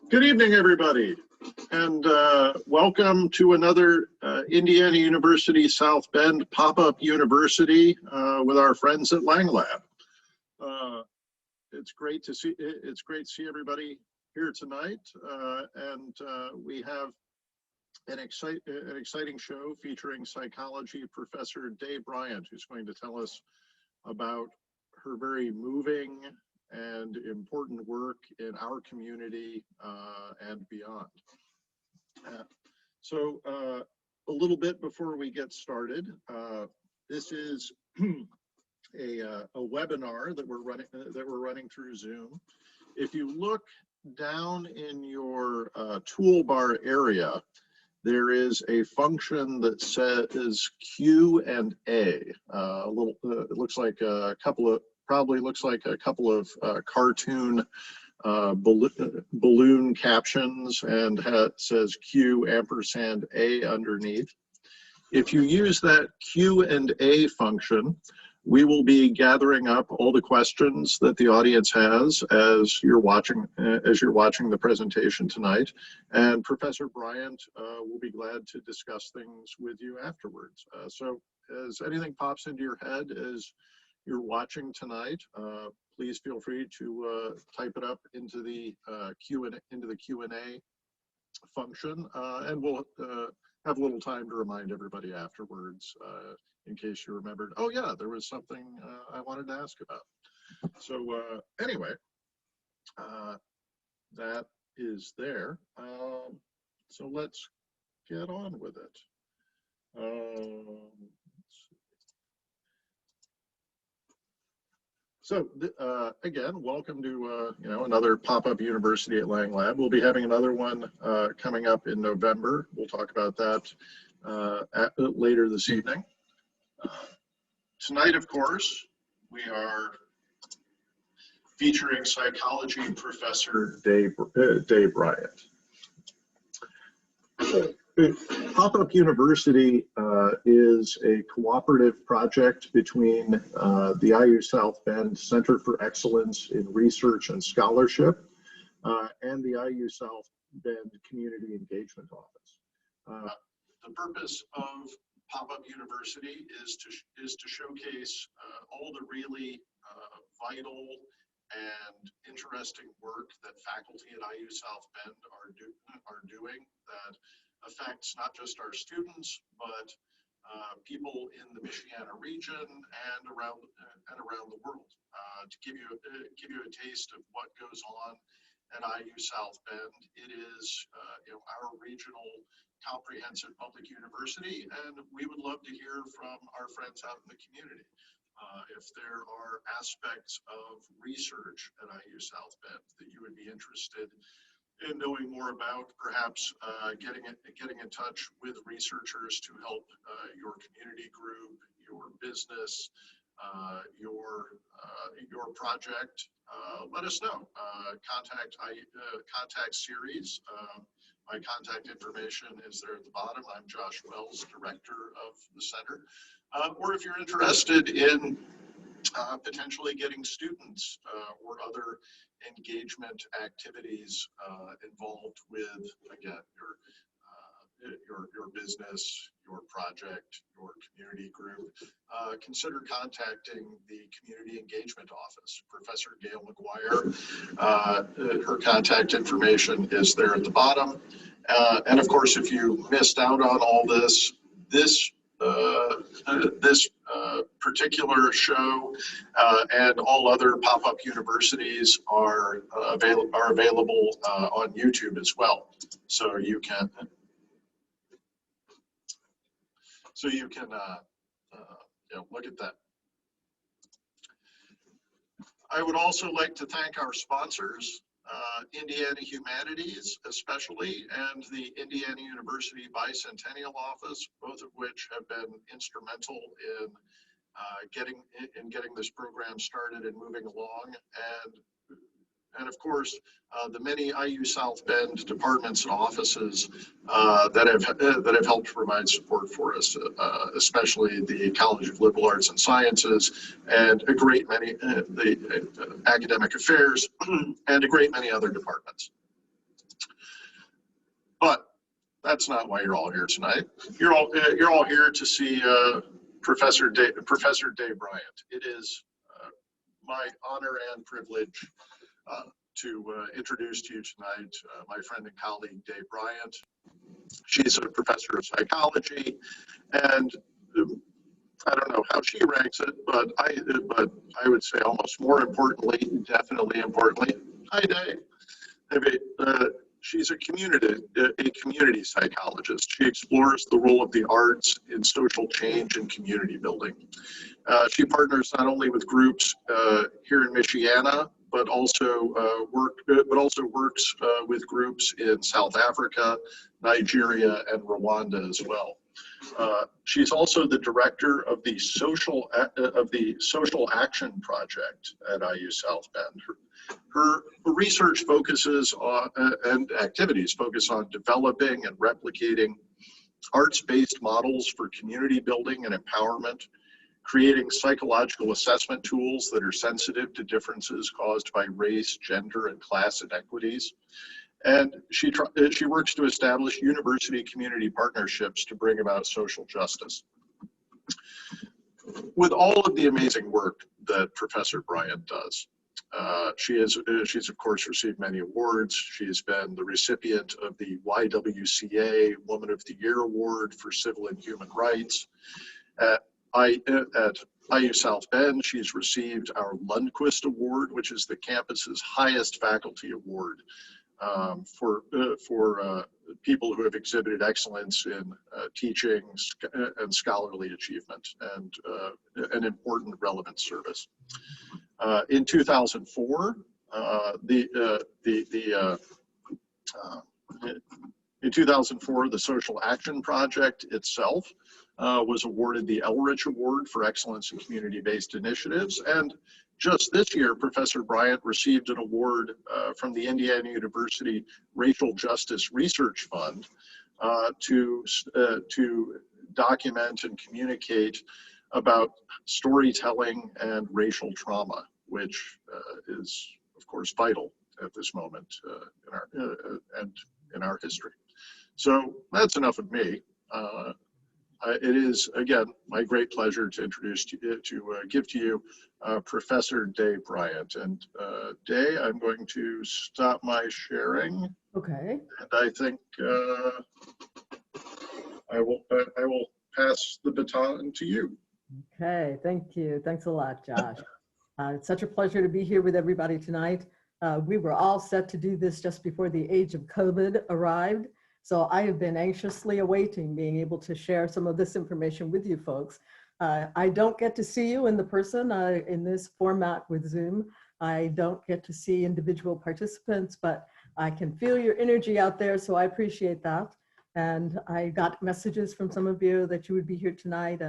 Good evening, everybody, and welcome to another Indiana University South Bend pop-up university with our friends at Lang Lab. It's great to see everybody here tonight, and we have an exciting show featuring psychology professor Bryant, who's going to tell us about her very moving and important work in our community and beyond. So a little bit before we get started, this is a webinar that we're running through Zoom. If you look down in your toolbar area, there is a function that says Q&A. It looks like a couple of cartoon balloon captions, and says Q&A underneath. If you use that Q&A function, we will be gathering up all the questions that the audience has as you're watching the presentation tonight, and Professor Bryant will be glad to discuss things with you afterwards. So as anything pops into your head as you're watching tonight, please feel free to type it up into the Q&A function, and we'll have a little time to remind everybody afterwards in case you remembered, oh yeah, there was something I wanted to ask about. So anyway, that is there. So let's get on with it. So again, welcome to another pop-up university at Lang Lab. We'll be having another one coming up in November. We'll talk about that later this evening. Tonight, of course, we are featuring psychology professor Bryant. Pop-up University is a cooperative project between the IU South Bend Center for Excellence in Research and Scholarship and the IU South Bend Community Engagement Office. The purpose of Pop-up University is to showcase all the really vital and interesting work that faculty at IU South Bend are doing that affects not just our students, but people in the Michiana region and around the world. To give you a taste of what goes on at IU South Bend, it is our regional comprehensive public university, and we would love to hear from our friends out in the community. If there are aspects of research at IU South Bend that you would be interested in knowing more about, perhaps getting in touch with researchers to help your community group, your business, your project, let us know. Contact series. My contact information is there at the bottom. I'm Josh Wells, director of the center. Or if you're interested in potentially getting students or other engagement activities involved with, again, your business, your project, your community group, consider contacting the Community Engagement Office. Professor Gail McGuire, her contact information is there at the bottom. And of course, if you missed out on all this particular show and all other pop-up universities are available on YouTube as well. So you can look at that. I would also like to thank our sponsors, Indiana Humanities especially, and the Indiana University Bicentennial Office, both of which have been instrumental in getting this program started and moving along, and of course the many IU South Bend departments and offices that have helped provide support for us, especially the College of Liberal Arts and Sciences and a great many the academic affairs and a great many other departments. But that's not why you're all here tonight. You're all here to see Professor Day Bryant. It is my honor and privilege to introduce to you tonight my friend and colleague Day Bryant. She's a professor of psychology, and I don't know how she ranks it, but I would say almost more importantly, definitely importantly, hi Day. She's a community psychologist. She explores the role of the arts in social change and community building. She partners not only with groups here in Michiana, but also works with groups in South Africa, Nigeria, and Rwanda as well. She's also the director of the Social Action Project at IU South Bend. Her research focuses on and activities focus on developing and replicating arts-based models for community building and empowerment, creating psychological assessment tools that are sensitive to differences caused by race, gender, and class inequities. And she works to establish university community partnerships to bring about social justice. With all of the amazing work that Professor Bryant does, she's of course received many awards. She's been the recipient of the YWCA Woman of the Year Award for Civil and Human Rights. At IU South Bend, she's received our Lundquist Award, which is the campus's highest faculty award for people who have exhibited excellence in teaching and scholarly achievement and an important relevant service. In 2004, the Social Action Project itself was awarded the Elrich Award for Excellence in Community-Based Initiatives. And just this year, Professor Bryant received an award from the Indiana University Racial Justice Research Fund to document and communicate about storytelling and racial trauma, which is, of course, vital at this moment in our history. So that's enough of me. It is, again, my great pleasure to give to you Professor Day Bryant. And Day, I'm going to stop my sharing. Okay. And I think I will pass the baton to you. Okay, thank you. Thanks a lot, Josh. It's such a pleasure to be here with everybody tonight. We were all set to do this just before the age of COVID arrived. So I have been anxiously awaiting being able to share some of this information with you folks. I don't get to see you in the person in this format with Zoom. I don't get to see individual participants, but I can feel your energy out there, so I appreciate that. And I got messages from some of you that you would be here tonight,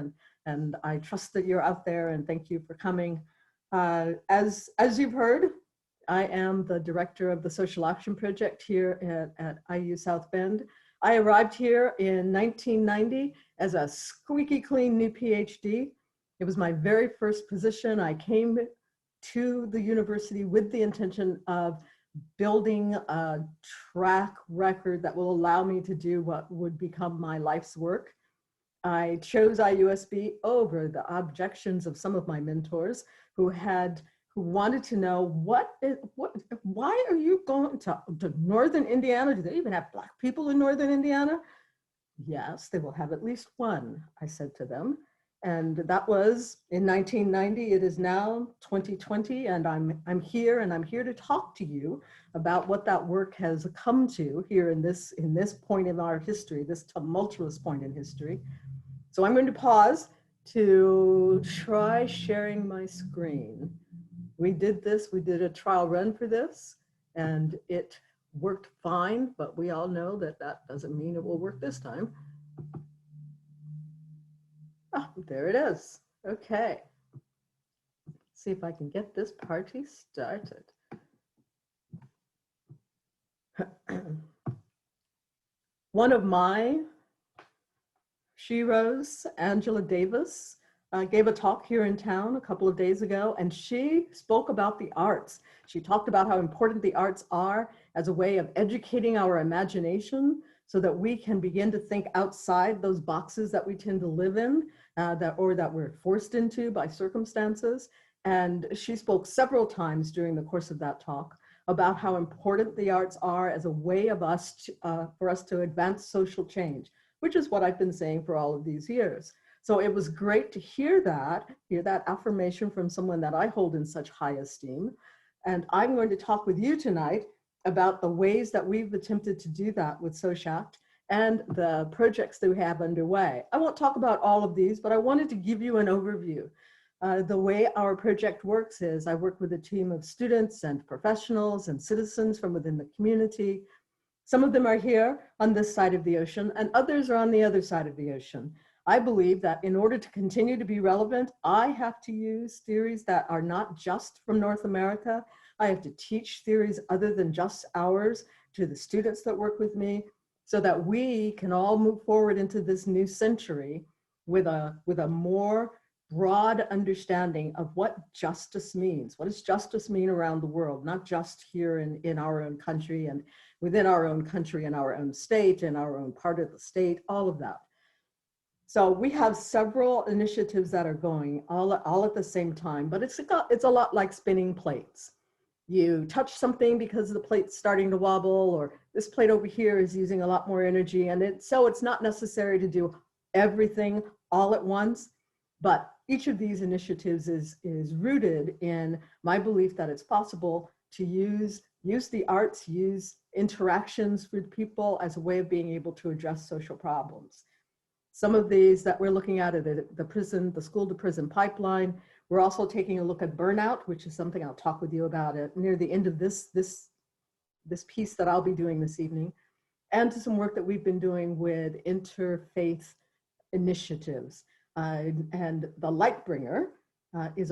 and I trust that you're out there, and thank you for coming. As you've heard, I am the director of the Social Action Project here at IU South Bend. I arrived here in 1990 as a squeaky clean new PhD. It was my very first position. I came to the university with the intention of building a track record that will allow me to do what would become my life's work. I chose IUSB over the objections of some of my mentors who wanted to know why are you going to Northern Indiana? Do they even have Black people in Northern Indiana? Yes, they will have at least one, I said to them. And that was in 1990. It is now 2020, and I'm here, and I'm here to talk to you about what that work has come to here in this point in our history, this tumultuous point in history. So I'm going to pause to try sharing my screen. We did a trial run for this, and it worked fine, but we all know that that doesn't mean it will work this time. Oh, there it is. Okay. Let's see if I can get this party started. One of my sheroes, Angela Davis, gave a talk here in town a couple of days ago, and she spoke about the arts. She talked about how important the arts are as a way of educating our imagination so that we can begin to think outside those boxes that we tend to live in, that we're forced into by circumstances. And she spoke several times during the course of that talk about how important the arts are as a way of for us to advance social change, which is what I've been saying for all of these years. So it was great to hear that affirmation from someone that I hold in such high esteem. And I'm going to talk with you tonight about the ways that we've attempted to do that with SOCACT and the projects that we have underway. I won't talk about all of these, but I wanted to give you an overview. The way our project works is I work with a team of students and professionals and citizens from within the community. Some of them are here on this side of the ocean and others are on the other side of the ocean. I believe that in order to continue to be relevant, I have to use theories that are not just from North America. I have to teach theories other than just ours to the students that work with me so that we can all move forward into this new century with a more broad understanding of what justice means. What does justice mean around the world, not just here in our own country and within our own country and our own state and our own part of the state, all of that. So we have several initiatives that are going all at the same time, but it's a lot like spinning plates. You touch something because the plate's starting to wobble, or this plate over here is using a lot more energy, and so it's not necessary to do everything all at once. But each of these initiatives is rooted in my belief that it's possible to use the arts, use interactions with people as a way of being able to address social problems. Some of these that we're looking at are the school to prison pipeline. We're also taking a look at burnout, which is something I'll talk with you about near the end of this piece that I'll be doing this evening, and to some work that we've been doing with interfaith initiatives. And the Lightbringer was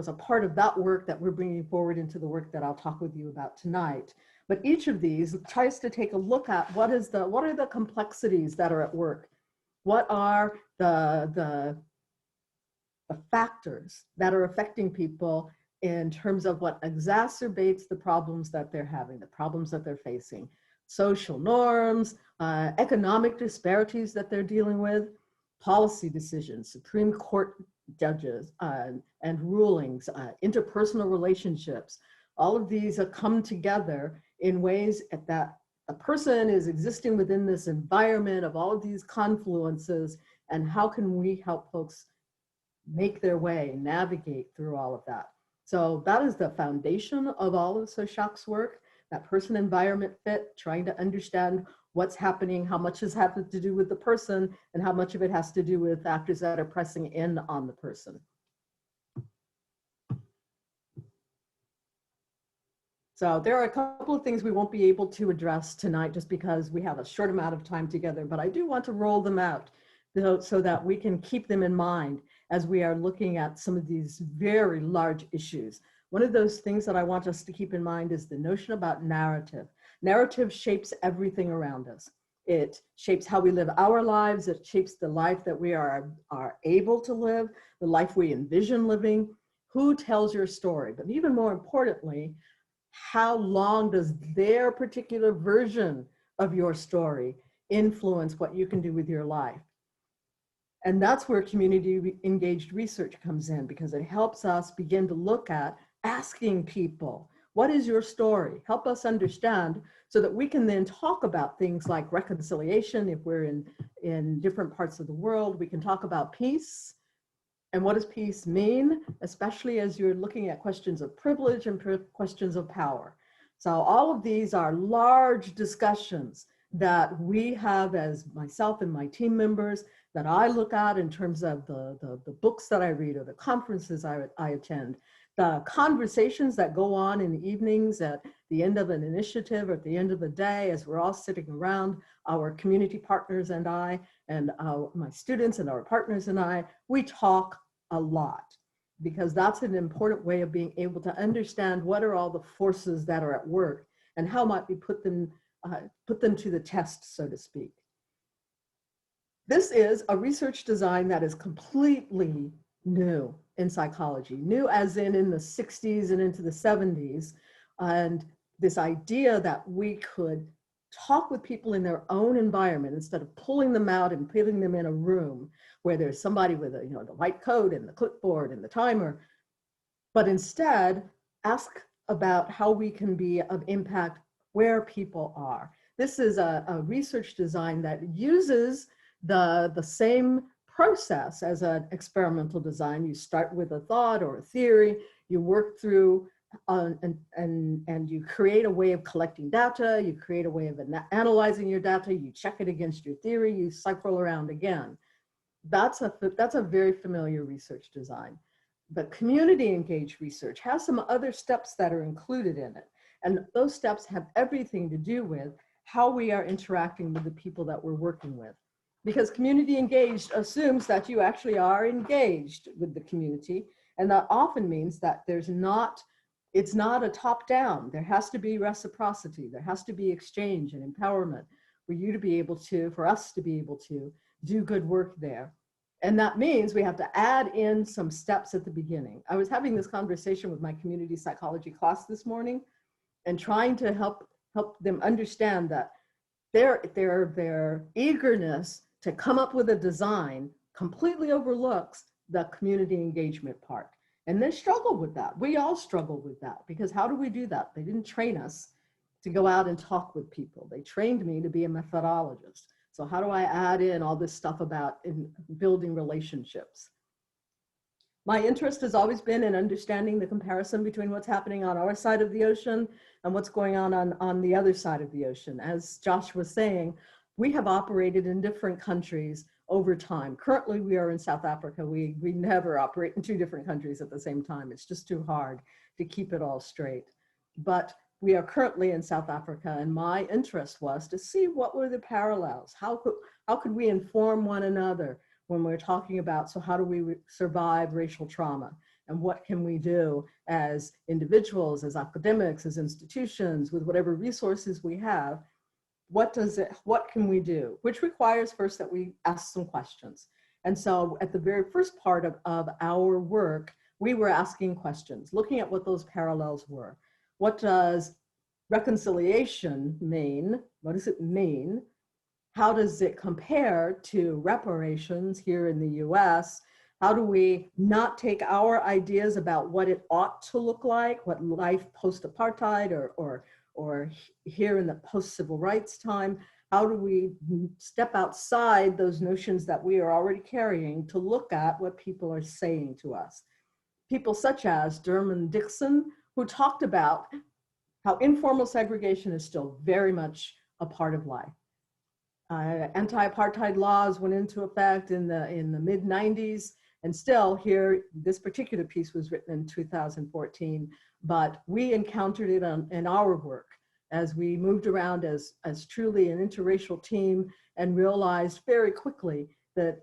a part of that work that we're bringing forward into the work that I'll talk with you about tonight. But each of these tries to take a look at what are the complexities that are at work? What are the factors that are affecting people in terms of what exacerbates the problems that they're having, the problems that they're facing, social norms, economic disparities that they're dealing with, policy decisions, Supreme Court judges and rulings, interpersonal relationships. All of these come together in ways that a person is existing within this environment of all of these confluences, and how can we help folks make their way, navigate through all of that. So that is the foundation of all of SOCACT's work, that person environment fit, trying to understand what's happening, how much has had to do with the person, and how much of it has to do with factors that are pressing in on the person. So there are a couple of things we won't be able to address tonight just because we have a short amount of time together, but I do want to roll them out so that we can keep them in mind as we are looking at some of these very large issues. One of those things that I want us to keep in mind is the notion about narrative. Narrative shapes everything around us. It shapes how we live our lives. It shapes the life that we are able to live, the life we envision living. Who tells your story? But even more importantly, how long does their particular version of your story influence what you can do with your life? And that's where community engaged research comes in, because it helps us begin to look at asking people, what is your story? Help us understand so that we can then talk about things like reconciliation. If we're in different parts of the world, we can talk about peace. And what does peace mean, especially as you're looking at questions of privilege and questions of power. So all of these are large discussions that we have as myself and my team members, that I look at in terms of the books that I read or the conferences I attend, the conversations that go on in the evenings at the end of an initiative or at the end of the day as we're all sitting around, our community partners and I, and my students and our partners and I, we talk a lot, because that's an important way of being able to understand what are all the forces that are at work and how might we put them to the test, so to speak. This is a research design that is completely new in psychology, new as in the 60s and into the 70s. And this idea that we could talk with people in their own environment instead of pulling them out and putting them in a room where there's somebody with a, the white coat and the clipboard and the timer, but instead ask about how we can be of impact where people are. This is a research design that uses the same process as an experimental design. You start with a thought or a theory, you work through and you create a way of collecting data, you create a way of analyzing your data, you check it against your theory, you cycle around again. That's a very familiar research design. But community engaged research has some other steps that are included in it. And those steps have everything to do with how we are interacting with the people that we're working with. Because community engaged assumes that you actually are engaged with the community. And that often means that it's not a top down. There has to be reciprocity. There has to be exchange and empowerment for us to be able to do good work there. And that means we have to add in some steps at the beginning. I was having this conversation with my community psychology class this morning and trying to help them understand that their eagerness to come up with a design completely overlooks the community engagement part. And they struggle with that. We all struggle with that, because how do we do that? They didn't train us to go out and talk with people. They trained me to be a methodologist. So how do I add in all this stuff about building relationships? My interest has always been in understanding the comparison between what's happening on our side of the ocean and what's going on the other side of the ocean. As Josh was saying, we have operated in different countries over time. Currently, we are in South Africa. We never operate in two different countries at the same time. It's just too hard to keep it all straight. But we are currently in South Africa, and my interest was to see what were the parallels. How could we inform one another when we're talking about, so how do we survive racial trauma? And what can we do as individuals, as academics, as institutions, with whatever resources we have? What can we do? Which requires first that we ask some questions. And so at the very first part of our work, we were asking questions, looking at what those parallels were. What does reconciliation mean? What does it mean? How does it compare to reparations here in the US? How do we not take our ideas about what it ought to look like, what life post-apartheid or here in the post-civil rights time, how do we step outside those notions that we are already carrying to look at what people are saying to us? People such as Derman Dixon, who talked about how informal segregation is still very much a part of life. Anti-apartheid laws went into effect in the mid-90s, and still here, this particular piece was written in 2014, but we encountered it in our work as we moved around as truly an interracial team and realized very quickly that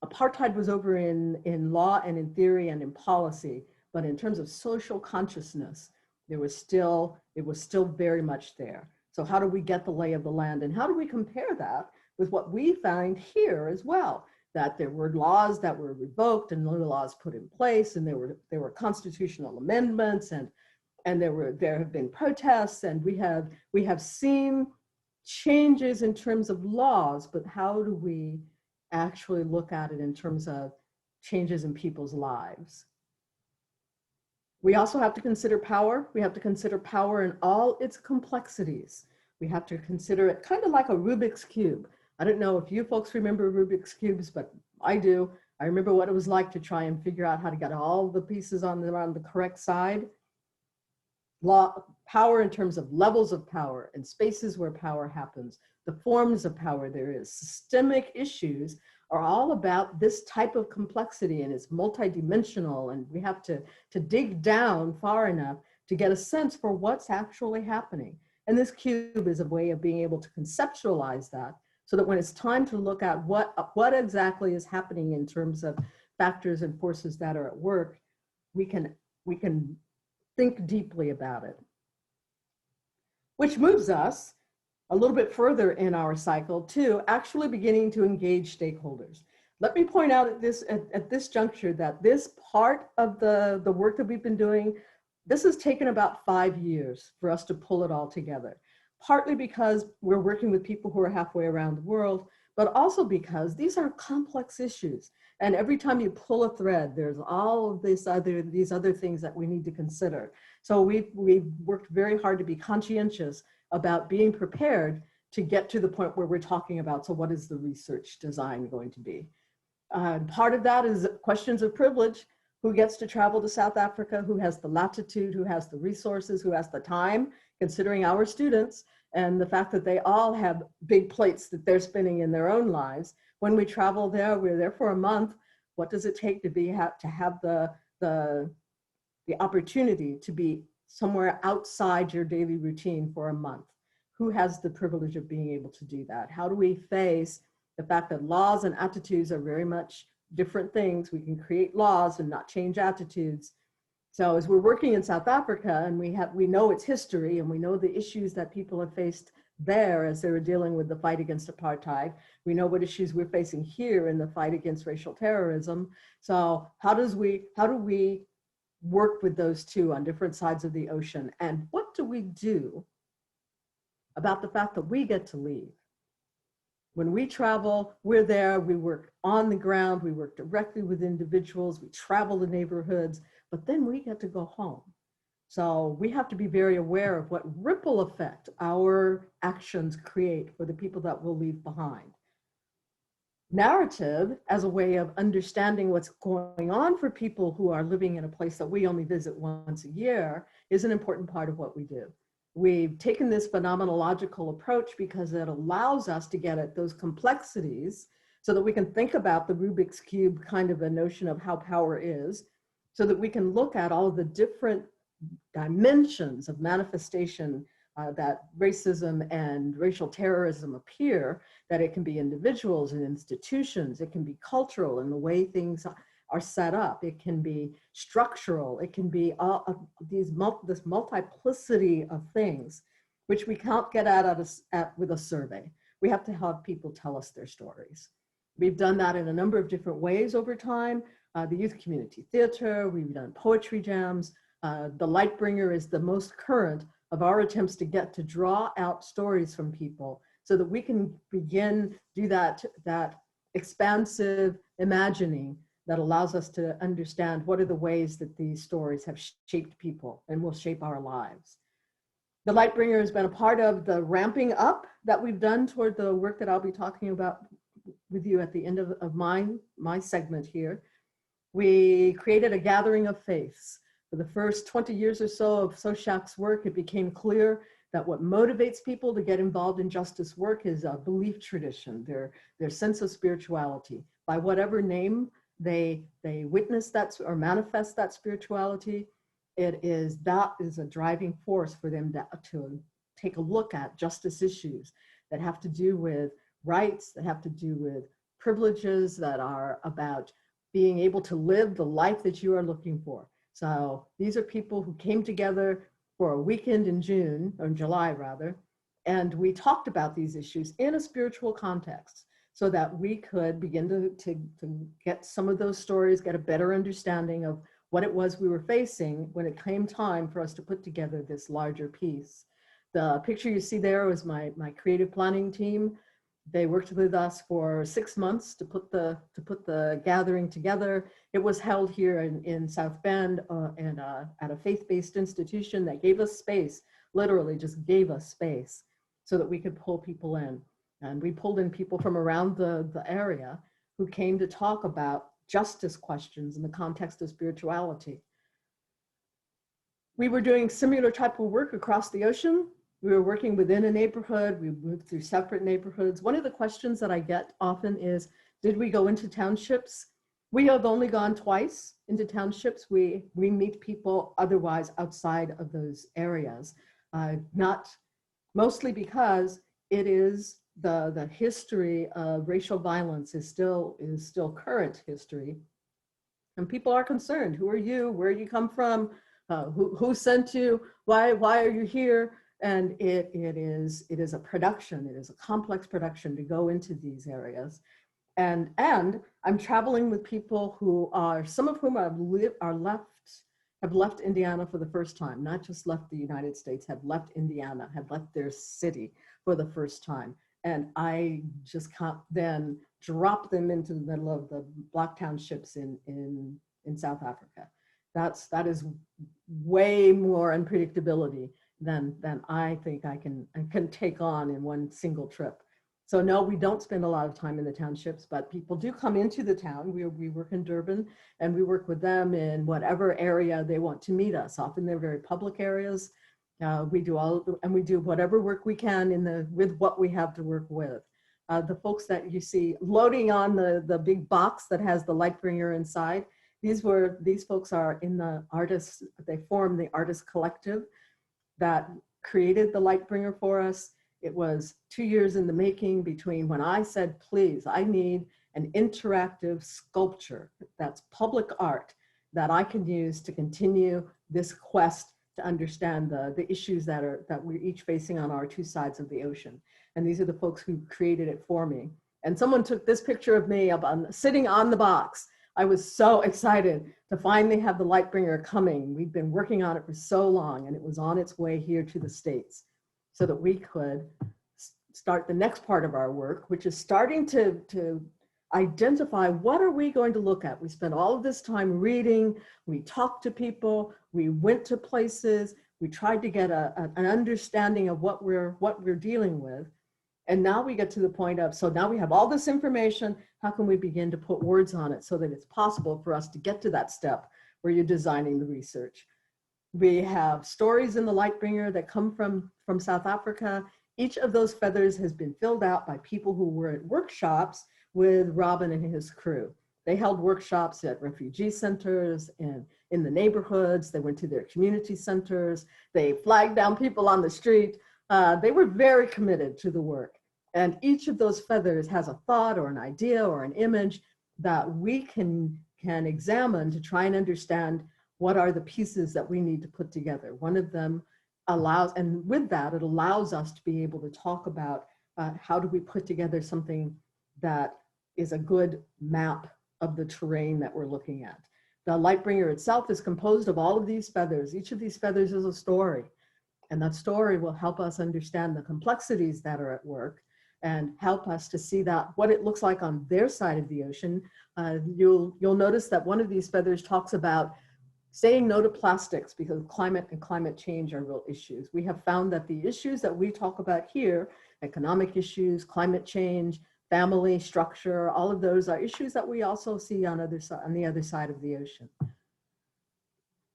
apartheid was over in law and in theory and in policy, but in terms of social consciousness, it was still very much there. So how do we get the lay of the land, and how do we compare that with what we find here as well? That there were laws that were revoked and new laws put in place, and there were constitutional amendments, and there have been protests, and we have seen changes in terms of laws, but how do we actually look at it in terms of changes in people's lives? We also have to consider power. We have to consider power in all its complexities. We have to consider it kind of like a Rubik's Cube. I don't know if you folks remember Rubik's Cubes, but I do. I remember what it was like to try and figure out how to get all the pieces on the correct side. Power in terms of levels of power and spaces where power happens, the forms of power there is, systemic issues are all about this type of complexity, and it's multidimensional, and we have to dig down far enough to get a sense for what's actually happening. And this cube is a way of being able to conceptualize that, so that when it's time to look at what exactly is happening in terms of factors and forces that are at work, we can think deeply about it. Which moves us a little bit further in our cycle to actually beginning to engage stakeholders. Let me point out at this juncture that this part of the work that we've been doing, this has taken about 5 years for us to pull it all together. partly because we're working with people who are halfway around the world, but also because these are complex issues. And every time you pull a thread, there's all of these other things that we need to consider. So we've worked very hard to be conscientious about being prepared to get to the point where we're talking about, so what is the research design going to be? Part of that is questions of privilege. Who gets to travel to South Africa? Who has the latitude? Who has the resources? Who has the time? Considering our students and the fact that they all have big plates that they're spinning in their own lives. When we travel there, we're there for a month. What does it take to have the opportunity to be somewhere outside your daily routine for a month? Who has the privilege of being able to do that? How do we face the fact that laws and attitudes are very much different things? We can create laws and not change attitudes. So as we're working in South Africa, and we know its history, and we know the issues that people have faced there as they were dealing with the fight against apartheid. We know what issues we're facing here in the fight against racial terrorism. So how do we work with those two on different sides of the ocean? And what do we do about the fact that we get to leave? When we travel, we're there, we work on the ground, we work directly with individuals, we travel the neighborhoods, but then we get to go home. So we have to be very aware of what ripple effect our actions create for the people that we'll leave behind. Narrative, as a way of understanding what's going on for people who are living in a place that we only visit once a year, is an important part of what we do. We've taken this phenomenological approach because it allows us to get at those complexities so that we can think about the Rubik's Cube kind of a notion of how power is, so that we can look at all of the different dimensions of manifestation that racism and racial terrorism appear, that it can be individuals and institutions, it can be cultural in the way things are set up, it can be structural, it can be all of this multiplicity of things, which we can't get at with a survey. We have to have people tell us their stories. We've done that in a number of different ways over time. The Youth Community Theater, we've done poetry jams. The Lightbringer is the most current of our attempts to get to draw out stories from people so that we can begin do that expansive imagining that allows us to understand what are the ways that these stories have shaped people and will shape our lives. The Lightbringer has been a part of the ramping up that we've done toward the work that I'll be talking about with you at the end of my segment here. We created a gathering of faiths. For the first 20 years or so of SOCACT's work, it became clear that what motivates people to get involved in justice work is a belief tradition, their sense of spirituality. By whatever name they witness that or manifest that spirituality, that is a driving force for them to take a look at justice issues that have to do with rights, that have to do with privileges, that are about being able to live the life that you are looking for. So these are people who came together for a weekend in June, or in July rather, and we talked about these issues in a spiritual context so that we could begin to get some of those stories, get a better understanding of what it was we were facing when it came time for us to put together this larger piece. The picture you see there was my creative planning team. They worked with us for 6 months to put the gathering together. It was held here in South Bend and at a faith-based institution that gave us space, literally just gave us space so that we could pull people in. And we pulled in people from around the area who came to talk about justice questions in the context of spirituality. We were doing similar type of work across the ocean. We were working within a neighborhood. We moved through separate neighborhoods. One of the questions that I get often is, did we go into townships? We have only gone twice into townships. We meet people otherwise outside of those areas, mostly because it is the history of racial violence is still current history. And people are concerned. Who are you? Where you come from? Who sent you? Why are you here? And it is a production. It is a complex production to go into these areas. And I'm traveling with people who are, some of whom are left have left Indiana for the first time, not just left the United States, have left Indiana, have left their city for the first time. And I just can't then drop them into the middle of the Black townships in South Africa. That is way more unpredictability than I think I can take on in one single trip. So no, we don't spend a lot of time in the townships, but people do come into the town. We work in Durban, and we work with them in whatever area they want to meet us. Often they're very public areas. We do whatever work we can with what we have to work with. The folks that you see loading on the big box that has the Lightbringer inside, these folks are in the artists. They form the artist collective that created the Lightbringer for us. It was 2 years in the making between when I said, please, I need an interactive sculpture that's public art that I can use to continue this quest to understand the issues that we're each facing on our two sides of the ocean. And these are the folks who created it for me. And someone took this picture of me sitting on the box. I was so excited to finally have the Lightbringer coming. We'd been working on it for so long, and it was on its way here to the States so that we could start the next part of our work, which is starting to identify what are we going to look at. We spent all of this time reading, we talked to people, we went to places, we tried to get an understanding of what we're dealing with. And now we get to the point of, so now we have all this information, how can we begin to put words on it so that it's possible for us to get to that step where you're designing the research. We have stories in the Lightbringer that come from South Africa. Each of those feathers has been filled out by people who were at workshops with Robin and his crew. They held workshops at refugee centers and in the neighborhoods. They went to their community centers. They flagged down people on the street. They were very committed to the work. And each of those feathers has a thought or an idea or an image that we can examine to try and understand what are the pieces that we need to put together. One of them allows, and with that, it allows us to be able to talk about how do we put together something that is a good map of the terrain that we're looking at. The Lightbringer itself is composed of all of these feathers. Each of these feathers is a story. And that story will help us understand the complexities that are at work and help us to see that what it looks like on their side of the ocean. You'll notice that one of these feathers talks about saying no to plastics because climate and climate change are real issues. We have found that the issues that we talk about here, economic issues, climate change, family structure, all of those are issues that we also see on the other side of the ocean.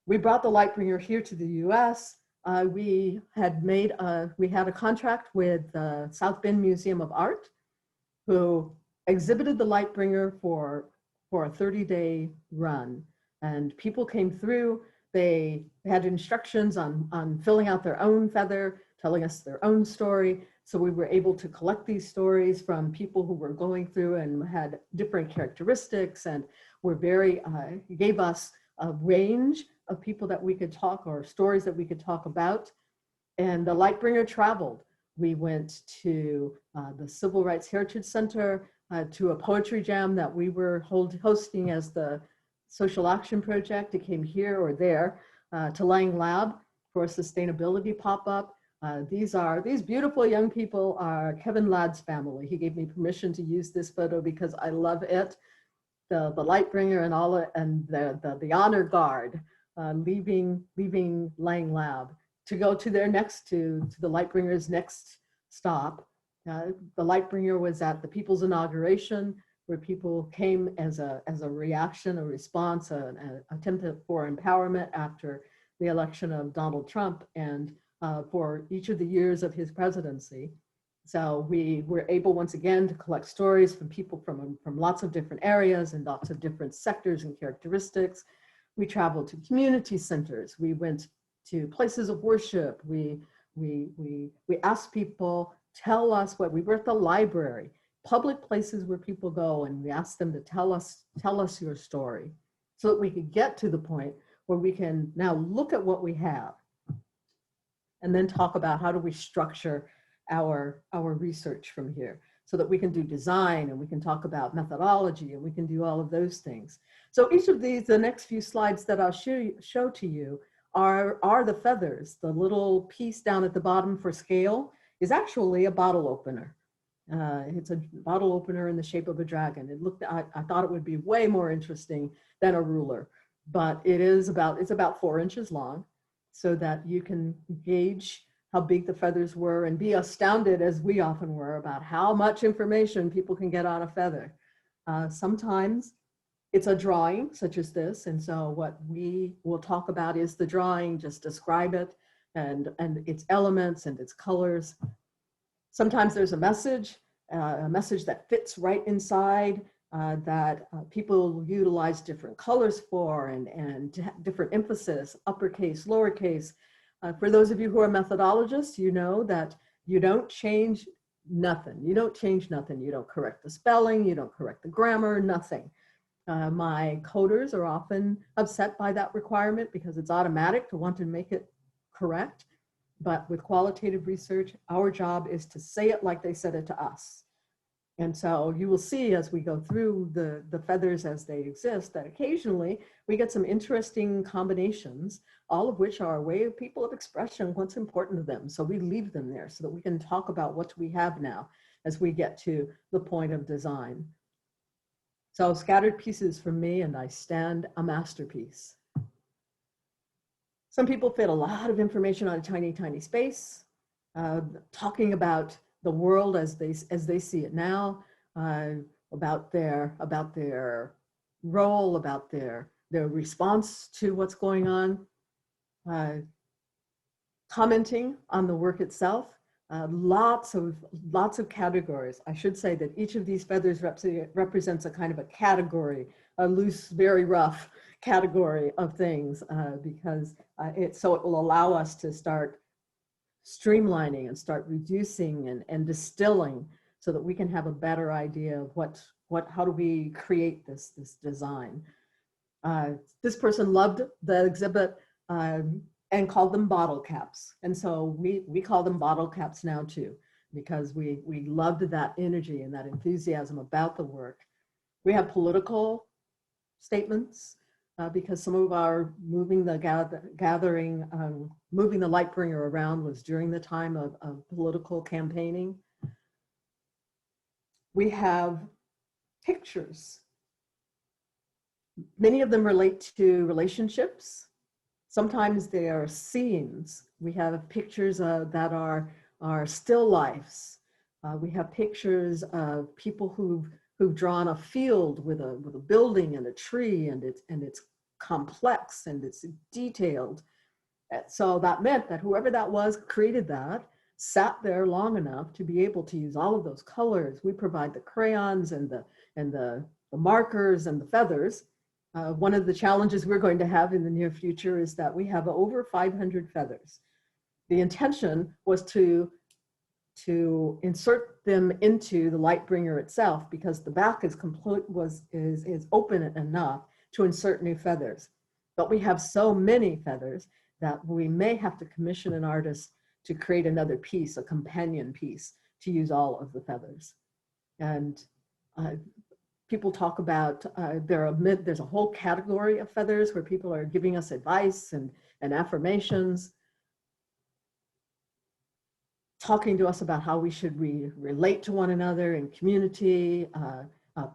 We brought the Lightbringer here to the US. We had a contract with the South Bend Museum of Art, who exhibited the Lightbringer for a 30-day run. And people came through, they had instructions on filling out their own feather, telling us their own story. So we were able to collect these stories from people who were going through and had different characteristics and were gave us a range of people that we could talk or stories that we could talk about. And the Lightbringer traveled. We went to the Civil Rights Heritage Center, to a poetry jam that we were hosting as the Social Action Project. It came here or there, to Lang Lab for a sustainability pop-up. These beautiful young people are Kevin Ladd's family. He gave me permission to use this photo because I love it. The Lightbringer and all and the honor guard leaving Lang Lab to go to their to the Lightbringer's next stop. The Lightbringer was at the People's Inauguration, where people came as a reaction, a response, an attempt for empowerment after the election of Donald Trump and for each of the years of his presidency. So we were able once again to collect stories from people from lots of different areas and lots of different sectors and characteristics. We traveled to community centers. We went to places of worship. We asked people, tell us we were at the library, public places where people go, and we asked them to tell us your story so that we could get to the point where we can now look at what we have and then talk about how do we structure our research from here. so that we can do design and we can talk about methodology and we can do all of those things. So each of these, the next few slides that I'll show to you are the feathers. The little piece down at the bottom for scale is actually a bottle opener. It's a bottle opener in the shape of a dragon. I thought it would be way more interesting than a ruler, but it's about 4 inches long, so that you can gauge how big the feathers were and be astounded, as we often were, about how much information people can get on a feather. Sometimes it's a drawing such as this, and so what we will talk about is the drawing, just describe it and its elements and its colors. Sometimes there's a message that fits right inside, that people utilize different colors for, and different emphasis, uppercase, lowercase. For those of you who are methodologists, you know that you don't change nothing. You don't change nothing. You don't correct the spelling. You don't correct the grammar, nothing. My coders are often upset by that requirement because it's automatic to want to make it correct. But with qualitative research, our job is to say it like they said it to us. And so you will see as we go through the feathers as they exist, that occasionally we get some interesting combinations, all of which are a way of people of expression, what's important to them. So we leave them there so that we can talk about what we have now as we get to the point of design. So scattered pieces from me, and I stand a masterpiece. Some people fit a lot of information on a tiny, tiny space, talking about the world as they see it now, about their role, about their response to what's going on, commenting on the work itself. Lots of categories. I should say that each of these feathers represents a kind of a category, a loose, very rough category of things, because it will allow us to start streamlining and start reducing and distilling, so that we can have a better idea of how do we create this design. This person loved the exhibit and called them bottle caps. And so we call them bottle caps now too, because we loved that energy and that enthusiasm about the work. We have political statements, because some of our moving the light bringer around was during the time of political campaigning. We have pictures. Many of them relate to relationships. Sometimes they are scenes. We have pictures that are still lifes. We have pictures of people who've drawn a field with a building and a tree, and it's complex and it's detailed. So that meant that whoever that was created that, sat there long enough to be able to use all of those colors. We provide the crayons and the markers and the feathers. One of the challenges we're going to have in the near future is that we have over 500 feathers. The intention was to insert them into the light bringer itself, because the back is open enough to insert new feathers. But we have so many feathers that we may have to commission an artist to create another piece, a companion piece, to use all of the feathers. And people talk about, there's a whole category of feathers where people are giving us advice and affirmations, talking to us about how we should relate to one another in community,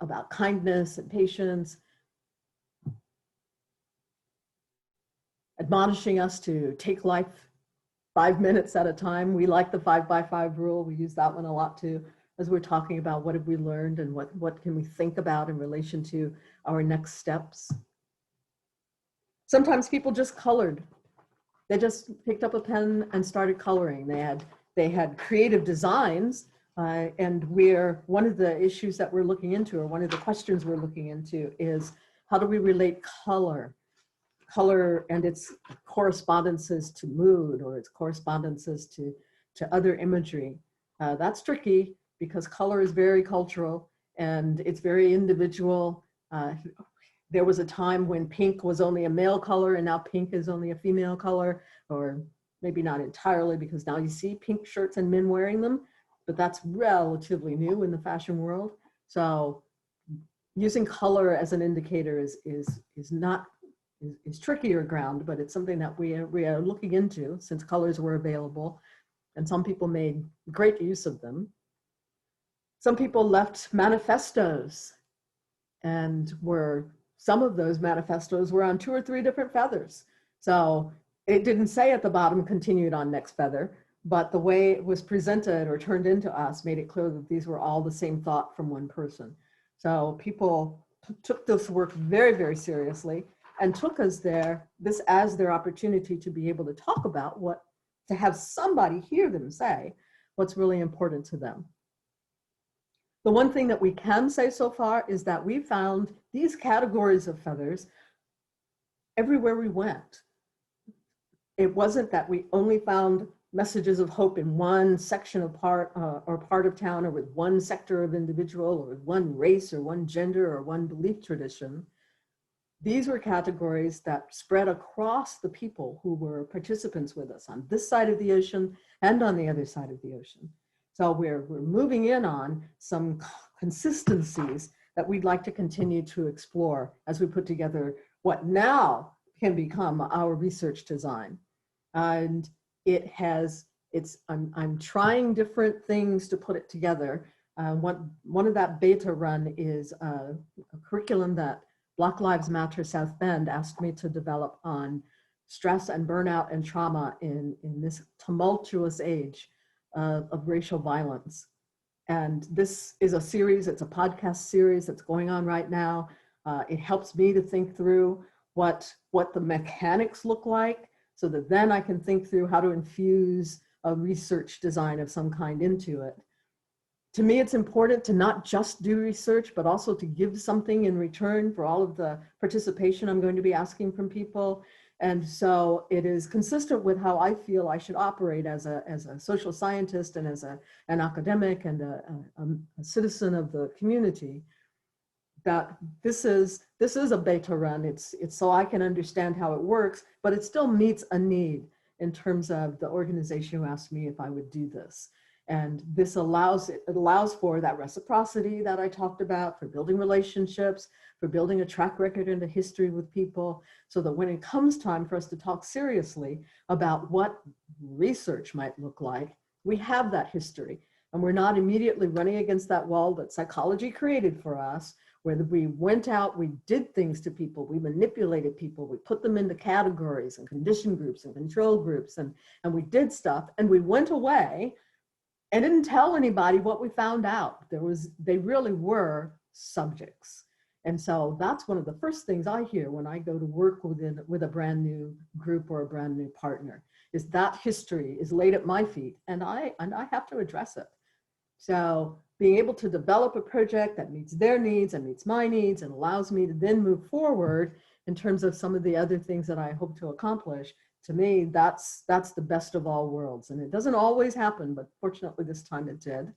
about kindness and patience, admonishing us to take life 5 minutes at a time. We like the 5x5 rule. We use that one a lot too, as we're talking about what have we learned and what can we think about in relation to our next steps. Sometimes people just colored. They just picked up a pen and started coloring. They had creative designs, and one of the issues that we're looking into, or one of the questions we're looking into, is how do we relate color and its correspondences to mood, or its correspondences to other imagery. That's tricky, because color is very cultural and it's very individual. There was a time when pink was only a male color, and now pink is only a female color, or maybe not entirely, because now you see pink shirts and men wearing them. but that's relatively new in the fashion world. So using color as an indicator is trickier ground, but it's something that we are looking into since colors were available, and some people made great use of them. Some people left manifestos, and some of those manifestos were on 2 or 3 different feathers. So it didn't say at the bottom, continued on next feather, but the way it was presented or turned into us made it clear that these were all the same thought from one person. So people took this work very, very seriously and took this as their opportunity to be able to talk about to have somebody hear them say what's really important to them. The one thing that we can say so far is that we found these categories of feathers everywhere we went. It wasn't that we only found messages of hope in one section of part of town, or with one sector of individual, or with one race or one gender or one belief tradition. These were categories that spread across the people who were participants with us on this side of the ocean and on the other side of the ocean. So we're moving in on some consistencies that we'd like to continue to explore as we put together what now can become our research design. And I'm trying different things to put it together. One of that beta run is a curriculum that Black Lives Matter South Bend asked me to develop on stress and burnout and trauma in this tumultuous age of racial violence. And this is a series, it's a podcast series that's going on right now. It helps me to think through what the mechanics look like, so that then I can think through how to infuse a research design of some kind into it. To me, it's important to not just do research, but also to give something in return for all of the participation I'm going to be asking from people. And so it is consistent with how I feel I should operate as a social scientist and as an academic and a citizen of the community, that this is a beta run. It's so I can understand how it works, but it still meets a need in terms of the organization who asked me if I would do this. And this allows for that reciprocity that I talked about, for building relationships, for building a track record and a history with people, so that when it comes time for us to talk seriously about what research might look like, we have that history. And we're not immediately running against that wall that psychology created for us, where we went out, we did things to people, we manipulated people, we put them into categories and condition groups and control groups, and we did stuff, and we went away and didn't tell anybody what we found out. They really were subjects. And so that's one of the first things I hear when I go to work with a brand new group or a brand new partner, is that history is laid at my feet, and I have to address it. So being able to develop a project that meets their needs and meets my needs and allows me to then move forward in terms of some of the other things that I hope to accomplish, to me, that's the best of all worlds. And it doesn't always happen, but fortunately this time it did.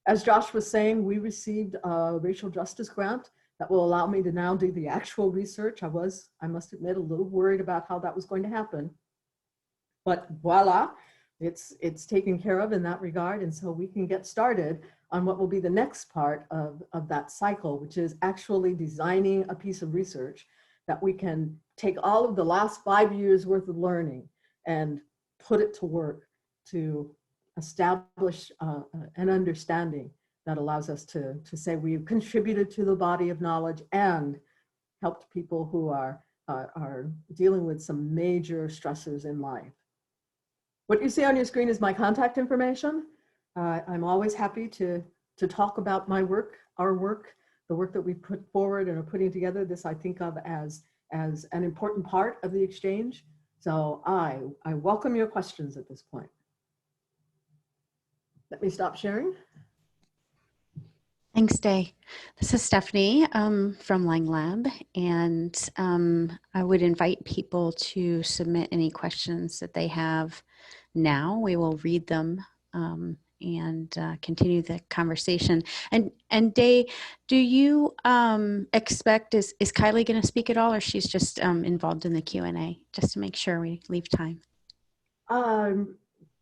As Josh was saying, we received a racial justice grant that will allow me to now do the actual research. I must admit, a little worried about how that was going to happen. But voila, it's taken care of in that regard. And so we can get started on what will be the next part of that cycle, which is actually designing a piece of research that we can take all of the last 5 years worth of learning and put it to work to establish an understanding that allows us to say we've contributed to the body of knowledge and helped people who are dealing with some major stressors in life. What you see on your screen is my contact information. I'm always happy to talk about my work, our work, the work that we put forward and are putting together. This I think of as an important part of the exchange. So I welcome your questions at this point. Let me stop sharing. Thanks, Day. This is Stephanie from Lang Lab, and I would invite people to submit any questions that they have now. We will read them and continue the conversation. And Day, do you expect, is Kylie going to speak at all, or she's just involved in the Q&A, just to make sure we leave time?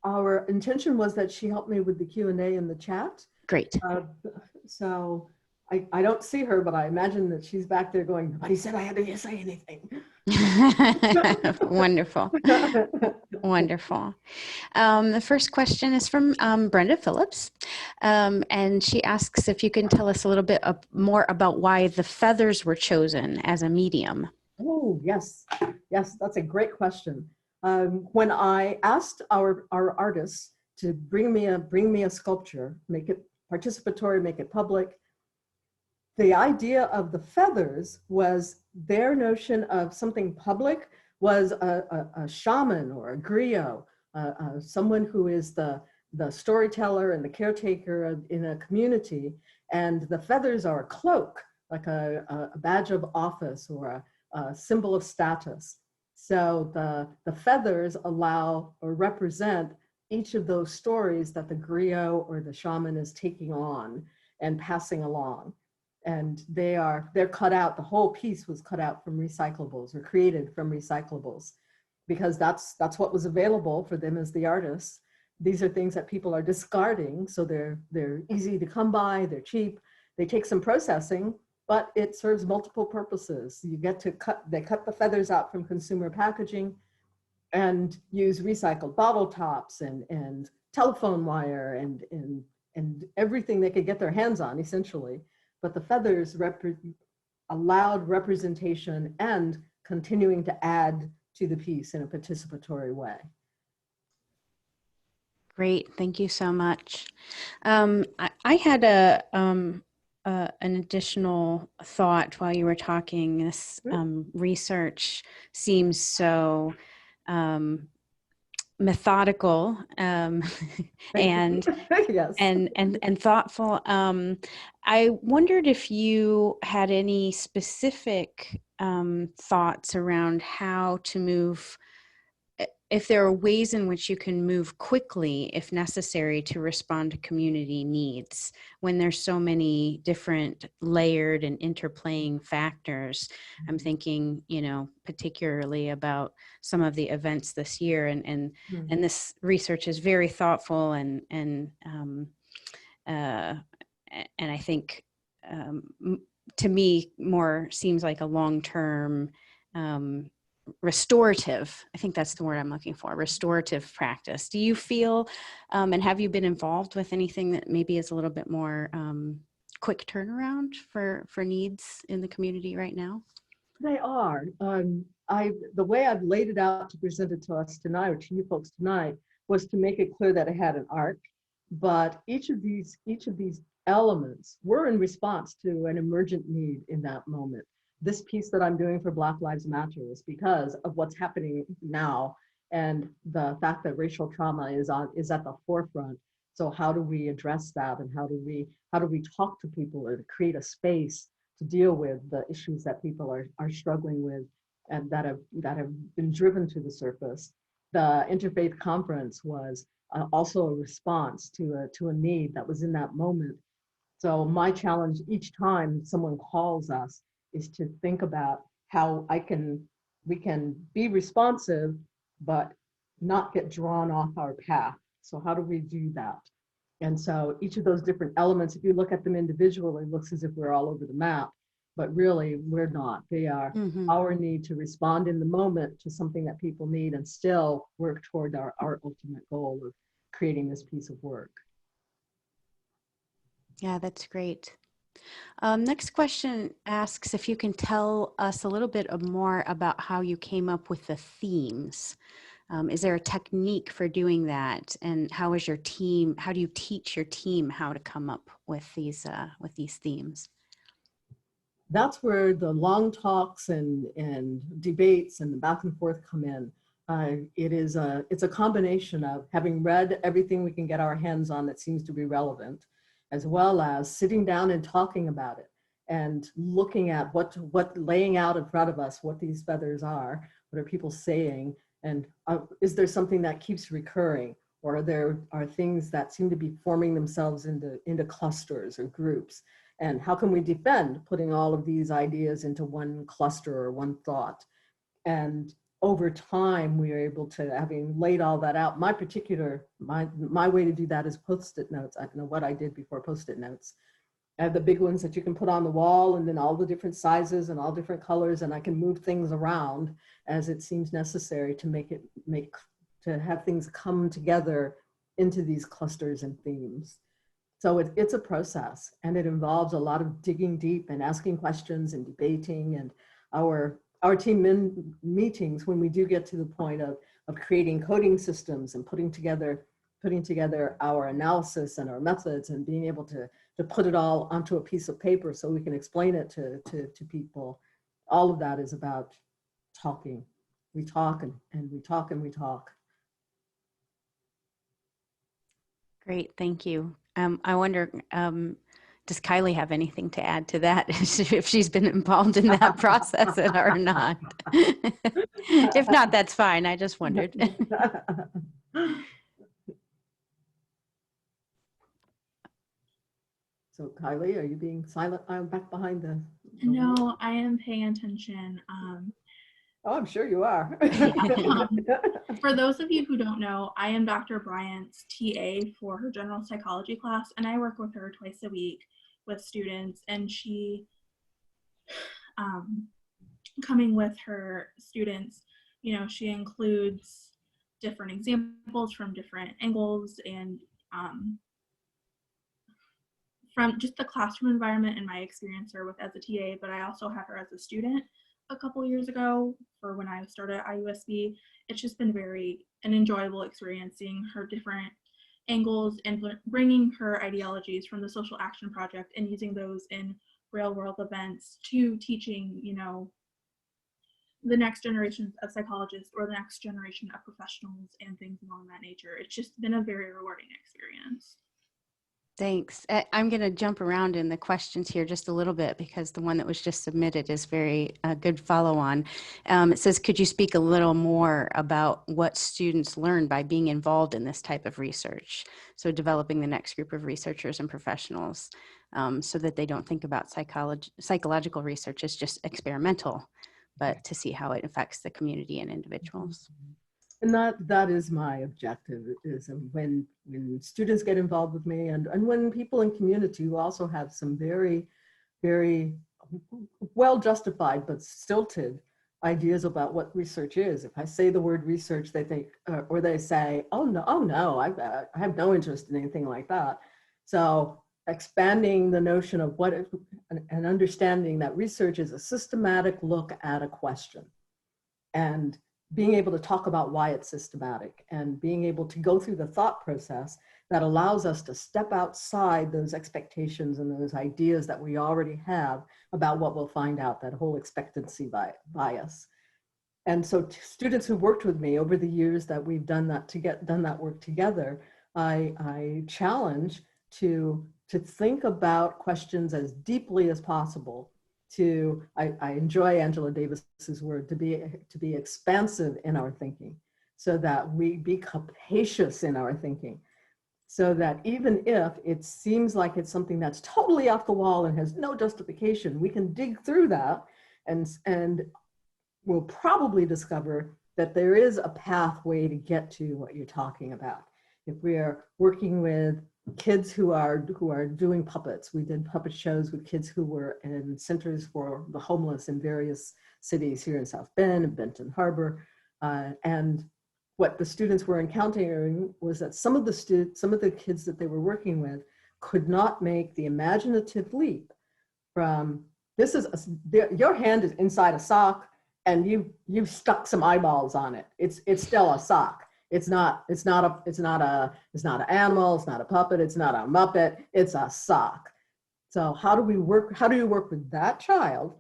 our intention was that she helped me with the Q&A in the chat. Great. So I don't see her, but I imagine that she's back there going, nobody said I had to say anything. Wonderful. Wonderful. The first question is from Brenda Phillips, and she asks if you can tell us a little bit more about why the feathers were chosen as a medium. Oh, yes. Yes, that's a great question. When I asked our artists to bring me a sculpture, make it participatory, make it public, the idea of the feathers was their notion of something public was a shaman or a griot, someone who is the storyteller and the caretaker in a community, and the feathers are a cloak, like a badge of office or a symbol of status. So the feathers allow or represent each of those stories that the griot or the shaman is taking on and passing along. And they're cut out, the whole piece was cut out from recyclables or created from recyclables, because that's what was available for them as the artists. These are things that people are discarding, so they're easy to come by, they're cheap, they take some processing, but it serves multiple purposes. You get to they cut the feathers out from consumer packaging and use recycled bottle tops and telephone wire and everything they could get their hands on, essentially. But the feathers allowed representation and continuing to add to the piece in a participatory way. Great, thank you so much. I had an additional thought while you were talking. This research seems so methodical and Yes. and thoughtful. I wondered if you had any specific thoughts around how to move, if there are ways in which you can move quickly, if necessary, to respond to community needs when there's so many different layered and interplaying factors. I'm thinking, particularly about some of the events this year, and this research is very thoughtful and I think to me more seems like a long-term restorative, I think that's the word I'm looking for, restorative practice. Do you feel, and have you been involved with anything that maybe is a little bit more quick turnaround for needs in the community right now? They are. The way I've laid it out to present it to us tonight, or to you folks tonight, was to make it clear that it had an arc, but each of these elements were in response to an emergent need in that moment. This piece that I'm doing for Black Lives Matter is because of what's happening now and the fact that racial trauma is at the forefront. So how do we address that, and how do we talk to people or create a space to deal with the issues that people are struggling with and that have been driven to the surface? The Interfaith Conference was also a response to a need that was in that moment. So my challenge each time someone calls us is to think about how we can be responsive, but not get drawn off our path. So how do we do that? And so each of those different elements, if you look at them individually, it looks as if we're all over the map, but really we're not. They are our need to respond in the moment to something that people need and still work toward our ultimate goal of creating this piece of work. Yeah, that's great. Next question asks if you can tell us a little bit more about how you came up with the themes. Is there a technique for doing that? And how do you teach your team how to come up with these themes? That's where the long talks and debates and the back and forth come in. It's a combination of having read everything we can get our hands on that seems to be relevant, as well as sitting down and talking about it and looking at what laying out in front of us, what these feathers are, what are people saying, and is there something that keeps recurring, or there are things that seem to be forming themselves into clusters or groups, and how can we defend putting all of these ideas into one cluster or one thought? And over time, we are able to, having laid all that out, my way to do that is Post-it notes. I don't know what I did before Post-it notes. I have the big ones that you can put on the wall, and then all the different sizes and all different colors, and I can move things around as it seems necessary to to have things come together into these clusters and themes. So it's a process, and it involves a lot of digging deep and asking questions and debating, and our team meetings, when we do get to the point of creating coding systems and putting together our analysis and our methods and being able to put it all onto a piece of paper so we can explain it to people. All of that is about talking. We talk and we talk and we talk. Great, thank you. I wonder, does Kylie have anything to add to that, if she's been involved in that process or not? If not, that's fine. I just wondered. So Kylie, are you being silent? I'm back behind the No, I am paying attention. Oh, I'm sure you are. For those of you who don't know, I am Dr. Bryant's TA for her general psychology class, and I work with her twice a week with students, and she, coming with her students, you know, she includes different examples from different angles and from just the classroom environment and my experience her with as a TA, but I also have her as a student a couple years ago for when I started at IUSB. It's just been an enjoyable experience seeing her different angles and bringing her ideologies from the Social Action Project and using those in real world events to teaching, you know, the next generation of psychologists or the next generation of professionals and things along that nature. It's just been a very rewarding experience. Thanks. I'm going to jump around in the questions here just a little bit because the one that was just submitted is very good follow-on. It says, could you speak a little more about what students learn by being involved in this type of research? So developing the next group of researchers and professionals so that they don't think about psychological research as just experimental, but to see how it affects the community and individuals. And that is my objective, is when students get involved with me and when people in community who also have some very, very well justified but stilted ideas about what research is. If I say the word research, they think, or they say, oh no, I have no interest in anything like that. So expanding the notion of and understanding that research is a systematic look at a question, and being able to talk about why it's systematic and being able to go through the thought process that allows us to step outside those expectations and those ideas that we already have about what we'll find out, that whole expectancy bias. And so students who worked with me over the years that we've done that work together, I challenge to think about questions as deeply as possible. I enjoy Angela Davis's word, to be expansive in our thinking, so that we be capacious in our thinking, so that even if it seems like it's something that's totally off the wall and has no justification, we can dig through that and we'll probably discover that there is a pathway to get to what you're talking about. If we are working with kids who are doing puppets. We did puppet shows with kids who were in centers for the homeless in various cities here in South Bend and Benton Harbor. And what the students were encountering was that some of the kids that they were working with could not make the imaginative leap from your hand is inside a sock and you've stuck some eyeballs on it. It's still a sock. It's not an animal, it's not a puppet, it's not a Muppet, it's a sock. So how do you work with that child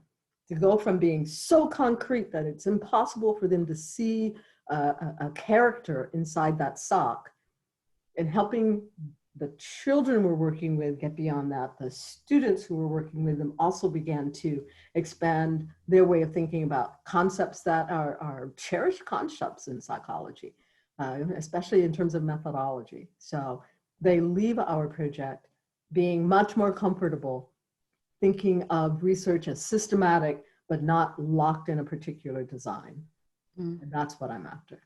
to go from being so concrete that it's impossible for them to see a character inside that sock, and helping the children we're working with get beyond that. The students who were working with them also began to expand their way of thinking about concepts that are cherished concepts in psychology. Especially in terms of methodology. So they leave our project being much more comfortable thinking of research as systematic, but not locked in a particular design. Mm. And that's what I'm after.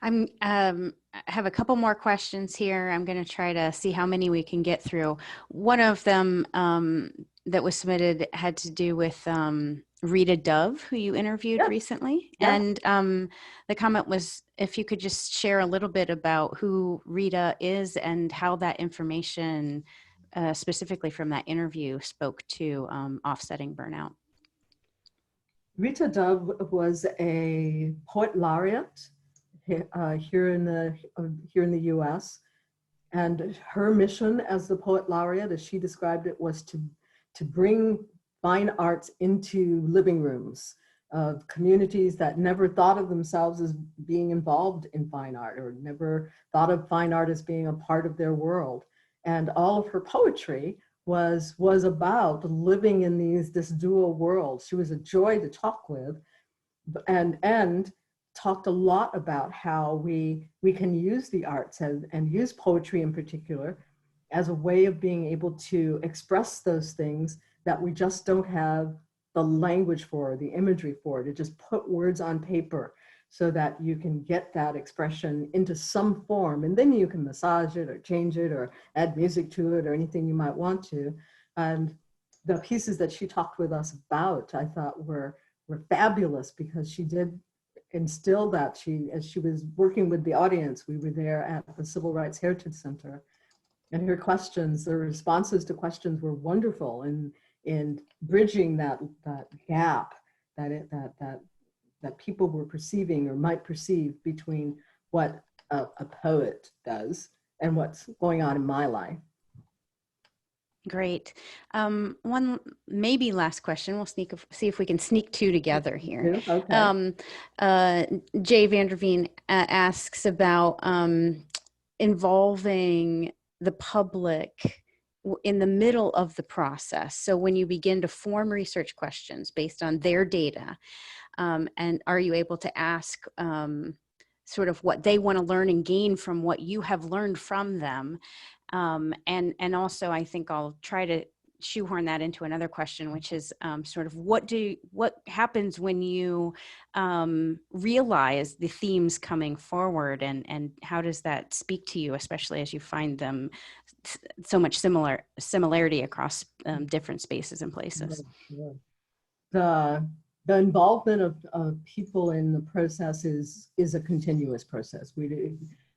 I have a couple more questions here. I'm going to try to see how many we can get through. One of them that was submitted had to do with Rita Dove, who you interviewed Yes. recently. Yeah. And the comment was if you could just share a little bit about who Rita is and how that information, specifically from that interview, spoke to offsetting burnout. Rita Dove was a poet laureate here in the U.S. And her mission as the poet laureate, as she described it, was to bring fine arts into living rooms of communities that never thought of themselves as being involved in fine art or never thought of fine art as being a part of their world. And all of her poetry was about living in this dual world. She was a joy to talk with, and talked a lot about how we can use the arts and use poetry in particular as a way of being able to express those things that we just don't have the language for, the imagery for, to just put words on paper so that you can get that expression into some form, and then you can massage it or change it or add music to it or anything you might want to. And the pieces that she talked with us about, I thought were fabulous, because she did instill that. As she was working with the audience, we were there at the Civil Rights Heritage Center, and her questions, the responses to questions were wonderful in bridging that gap that people were perceiving or might perceive between what a poet does and what's going on in my life. Great. One maybe last question. We'll see if we can sneak two together here. Okay. Jay Vanderveen asks about involving the public in the middle of the process. So when you begin to form research questions based on their data, and are you able to ask sort of what they want to learn and gain from what you have learned from them? And also, I think I'll try to shoehorn that into another question, which is sort of what happens when you realize the themes coming forward, and how does that speak to you, especially as you find them so much similarity across different spaces and places? The involvement of people in the process is a continuous process.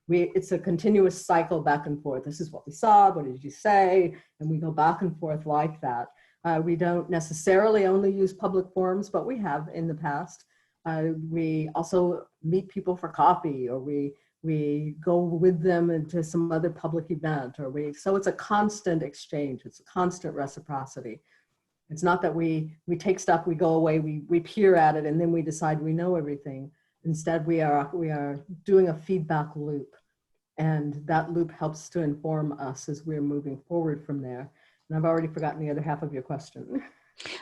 It's a continuous cycle back and forth. This is what we saw, what did you say? And we go back and forth like that. We don't necessarily only use public forums, but we have in the past. We also meet people for coffee, or we go with them into some other public event, so it's a constant exchange. It's a constant reciprocity. It's not that we take stuff, we go away, we peer at it, and then we decide we know everything. Instead, we are doing a feedback loop, and that loop helps to inform us as we're moving forward from there. And I've already forgotten the other half of your question.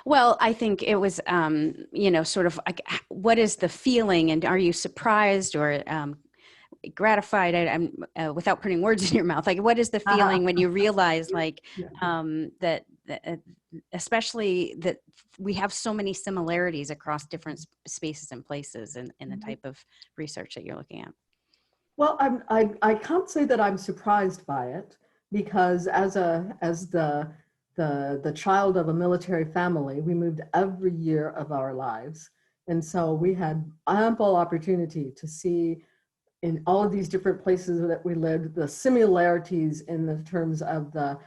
Well, I think it was, sort of like, what is the feeling, and are you surprised or gratified? Without putting words in your mouth, like, what is the feeling when you realize, like, that especially that we have so many similarities across different spaces and places in the type of research that you're looking at? Well, I can't say that I'm surprised by it, because as the child of a military family, we moved every year of our lives. And so we had ample opportunity to see in all of these different places that we lived, the similarities in the terms of the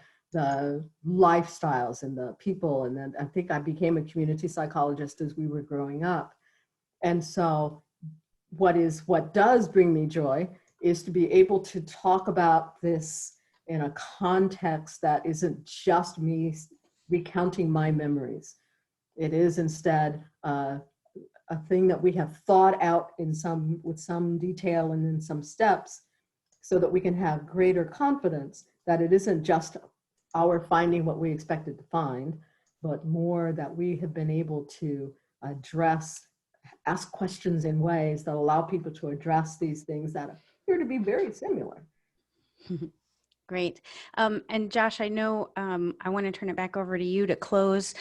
lifestyles and the people. And then I think I became a community psychologist as we were growing up. And so what does bring me joy is to be able to talk about this in a context that isn't just me recounting my memories. It is instead a thing that we have thought out with some detail and in some steps, so that we can have greater confidence that it isn't just our finding what we expected to find, but more that we have been able to ask questions in ways that allow people to address these things that appear to be very similar. Great. And Josh, I know I want to turn it back over to you to close.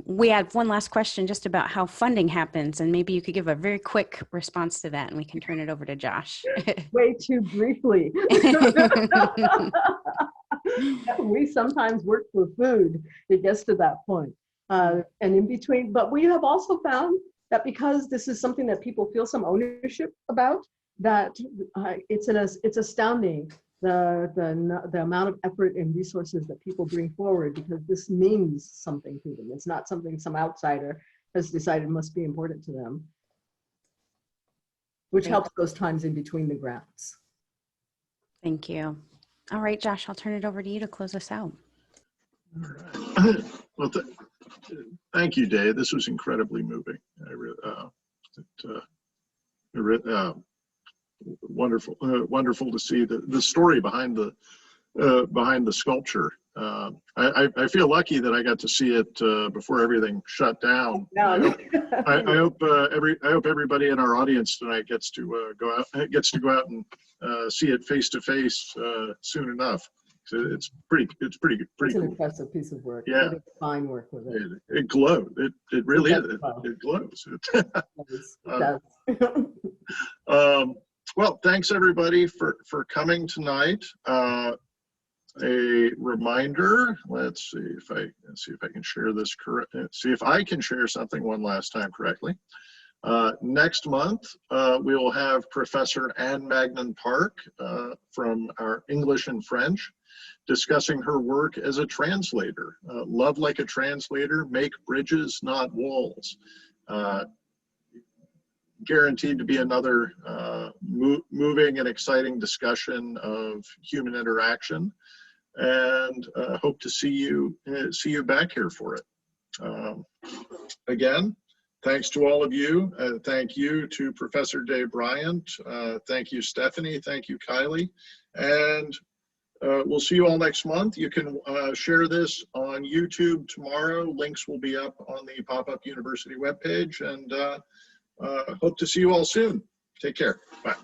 We had one last question just about how funding happens, and maybe you could give a very quick response to that, and we can turn it over to Josh. Way too briefly. We sometimes work for food. It gets to that point. And in between, but we have also found that because this is something that people feel some ownership about, that it's astounding the amount of effort and resources that people bring forward, because this means something to them. It's not something some outsider has decided must be important to them, which helps those times in between the grants. Thank you. All right, Josh, I'll turn it over to you to close us out. All right. Well, thank you, Dave. This was incredibly moving. Wonderful, wonderful to see the story behind the sculpture. I feel lucky that I got to see it before everything shut down. I hope everybody in our audience tonight gets to go out and see it face to face soon enough. So it's pretty It's cool. an impressive piece of work. Yeah, fine work with it. It glows. It really is. It glows. It does. Well, thanks everybody for coming tonight. A reminder. Let's see if I can share this correct. See if I can share something one last time correctly. Next month, we will have Professor Anne Magnan Park from our English and French discussing her work as a translator. Love like a translator, make bridges, not walls. Guaranteed to be another moving and exciting discussion of human interaction, and hope to see you back here for it. Again, thanks to all of you. Thank you to Professor Dave Bryant. Thank you, Stephanie. Thank you, Kylie. And we'll see you all next month. You can share this on YouTube tomorrow. Links will be up on the Pop-Up University webpage, and hope to see you all soon. Take care. Bye.